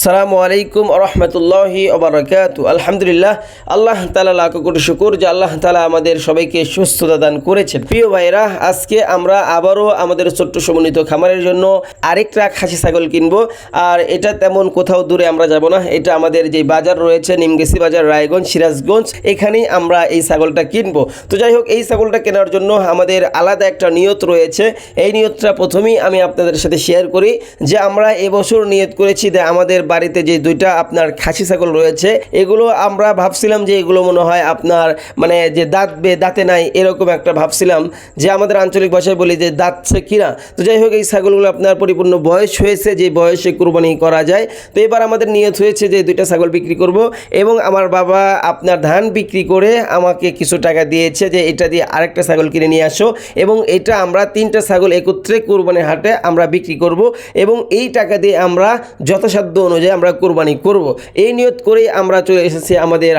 আসসালামু আলাইকুম রহমতুল্লাহি ওবারাকাতু। আলহামদুলিল্লাহ, আল্লাহ তাআলা লাখ কোটি শুকর যে আল্লাহ তাআলা আমাদের সবাইকে সুস্থতা দান করেছেন। প্রিয় ভাইরা, আজকে আমরা আবারও আমাদের ছোট্ট সমন্বিত খামারের জন্য আরেকটা খাসি ছাগল কিনবো। আর এটা তেমন কোথাও দূরে আমরা যাব না, এটা আমাদের যে বাজার রয়েছে নিমগেছি বাজার, রায়গঞ্জ, সিরাজগঞ্জ, এখানেই আমরা এই ছাগলটা কিনবো। তো যাই হোক, এই ছাগলটা কেনার জন্য আমাদের আলাদা একটা নিয়ত রয়েছে। এই নিয়তটা প্রথমেই আমি আপনাদের সাথে শেয়ার করি যে আমরা এবছর নিয়ত করেছি যে আমাদের বাড়িতে যে দুইটা আপনার খাসি ছাগল রয়েছে, এগুলো আমরা ভাবছিলাম যে এগুলো মনে হয় আপনার মানে যে দাঁতে নাই, এরকম একটা ভাবছিলাম, যে আমাদের আঞ্চলিক ভাষায় বলি যে দাঁতছে কিনা। তো যাই হোক, এই ছাগলগুলো আপনার পরিপূর্ণ বয়স হয়েছে, যে বয়সে কুরবানি করা যায়। তো এবার আমাদের নিয়ত হয়েছে যে দুইটা ছাগল বিক্রি করব, এবং আমার বাবা আপনার ধান বিক্রি করে আমাকে কিছু টাকা দিয়েছে যে এটা দিয়ে আরেকটা ছাগল কিনে নিয়ে আসো, এবং এটা আমরা তিনটা ছাগল একত্রে কুরবানির হাটে আমরা বিক্রি করব, এবং এই টাকা দিয়ে আমরা যথাসাধ্য অনুযায়ী আমরা কুরবানি করব। এই নিয়ত করেই আমরা চলে এসেছি আমাদের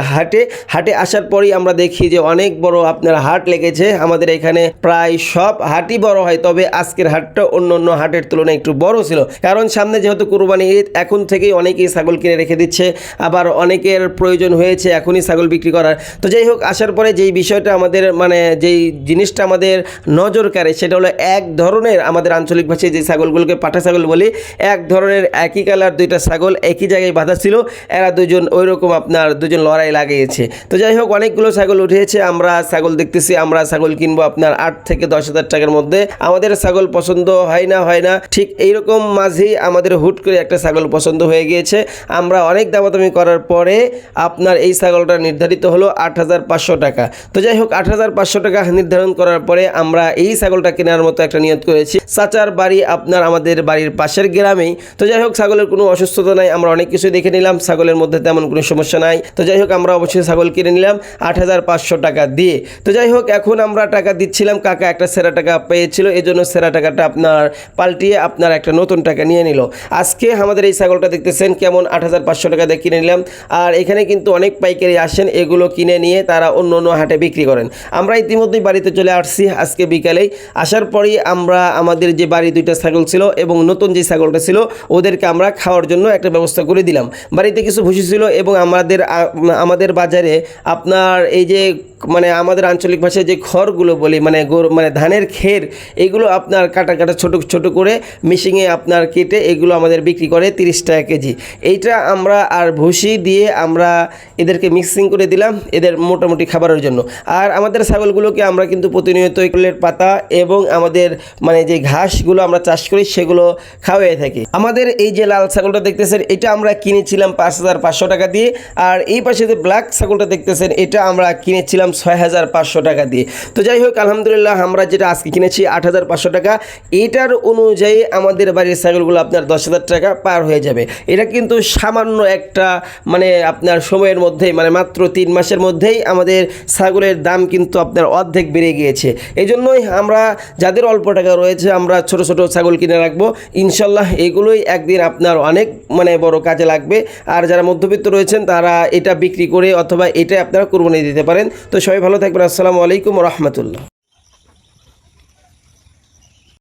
হাটে আসার পরেই আমরা দেখি যে অনেক বড় আপনার হাট লেগেছে আমাদের এখানে। প্রায় সব হাটই বড় হয়, তবে আজকের হাটটা অন্য অন্য হাটের তুলনায় একটু বড় ছিল, কারণ সামনে যেহেতু কুরবানি ঈদ, এখন থেকেই অনেকেই ছাগল কিনে রেখে দিচ্ছে, আবার অনেকের প্রয়োজন হয়েছে এখনই ছাগল বিক্রি করার। তো যাই হোক, আসার পরে যেই বিষয়টা আমাদের মানে যেই জিনিসটা আমাদের নজর কাড়ে সেটা হলো এক ধরনের, আমাদের আঞ্চলিক ভাষায় যে ছাগলগুলোকে পাঠা ছাগল বলি, এক ধরনের একই কালার দুইটা ছাগল একই জায়গায় বাঁধা ছিল, এরা দুজন ওই রকম আপনার দুজন লড়াই লাগিয়েছে। তো যাই হোক, অনেকগুলো ছাগল উঠেছে, আমরা ছাগল দেখতেছি, আমরা ছাগল কিনবো আপনার 8 থেকে 10,000 টাকার মধ্যে। আমাদের ছাগল পছন্দ হয় না ঠিক এইরকম মাঝেই আমাদের হুট করে একটা ছাগল পছন্দ হয়ে গিয়েছে। আমরা অনেক দামাদামি করার পরে আপনার এই ছাগলটা নির্ধারিত হলো 8,500 টাকা। তো যাই হোক, 8,500 টাকা নির্ধারণ করার পরে আমরা এই ছাগলটা কেনার মতো একটা নিয়ত করেছি। চাচার বাড়ি আপনার আমাদের বাড়ির পাশের গ্রামেই। তো যাই হোক, ছাগলের কোনো অসুস্থতা নাই, আমরা অনেক কিছু দেখে নিলাম, ছাগলের মধ্যে তেমন কোনো সমস্যা নাই। তো যাই হোক, আমরা অবশ্যই ছাগল কিনে নিলাম 8,500 টাকা দিয়ে। তো যাই হোক, এখন আমরা টাকা দিচ্ছিলাম, কাকা একটা সেরা টাকা পেয়েছিল, এই জন্য সেরা টাকাটা আপনার পাল্টিয়ে আপনার একটা নতুন টাকা নিয়ে নিল। আজকে আমাদের এই ছাগলটা দেখতেছেন কেমন 8,500 টাকা দিয়ে কিনে নিলাম। আর এখানে কিন্তু অনেক পাইকারি আসেন, এগুলো কিনে নিয়ে তারা অন্য অন্য হাটে বিক্রি করেন। আমরা ইতিমধ্যেই বাড়িতে চলে আসছি আজকে বিকালেই। আসার পরেই আমরা আমাদের যে বাড়ি দুইটা ছাগল ছিল এবং নতুন যে ছাগলটা ছিল ওদেরকে আমরা খাওয়ার জন্য একটা ব্যবস্থা করে দিলাম। বাড়িতে কিছু ভুসি ছিল, এবং আমাদের বাজারে আপনার এই যে মানে আমাদের আঞ্চলিক ভাষায় যে খড়গুলো বলি মানে ধানের খের, এগুলো আপনার কাটা ছোট করে মিশিংয়ে আপনার কেটে এগুলো আমাদের বিক্রি করে 30 টাকা কেজি। এইটা আমরা আর ভুসি দিয়ে আমরা এদেরকে মিক্সিং করে দিলাম এদের মোটামুটি খাবারের জন্য। আর আমাদের ছাগলগুলোকে আমরা কিন্তু প্রতিনিয়ত কলের পাতা এবং আমাদের মানে যে ঘাসগুলো আমরা চাষ করি সেগুলো খাওয়াই থাকি। আমাদের এই যে লাল ছাগলটা দেখতেছেন, এটা আমরা কিনেছিলাম 5,500 টাকা দিয়ে। আর এই পাশে যে ব্ল্যাক ছাগলটা দেখতেছেন, এটা আমরা কিনেছিলাম 6,500 টাকা দিয়ে। তো যাই হোক, আলহামদুলিল্লাহ, আমরা যেটা আজকে কিনেছি 8,500 টাকা, এটার অনুযায়ী আমাদের বাড়ির ছাগলগুলো আপনার 10,000 টাকা পার হয়ে যাবে। এটা কিন্তু সামান্য একটা মানে আপনার সময়ের মধ্যেই, মানে মাত্র 3 মাসের মধ্যেই আমাদের ছাগলের দাম কিন্তু আপনার অর্ধেক বেড়ে গিয়েছে। এই জন্যই আমরা যাদের অল্প টাকা রয়েছে আমরা ছোট ছাগল কিনে রাখবো, ইনশাল্লাহ এগুলোই একদিন আপনার অনেক মানে বড় কাজে লাগবে। আর যারা মধ্যবিত্ত রয়েছেন তারা এটা বিক্রি করে অথবা এটা আপনারা কুরবানি দিতে পারেন। তো সবাই ভালো থাকবেন। আসসালামু আলাইকুম রহমতুল্লাহ।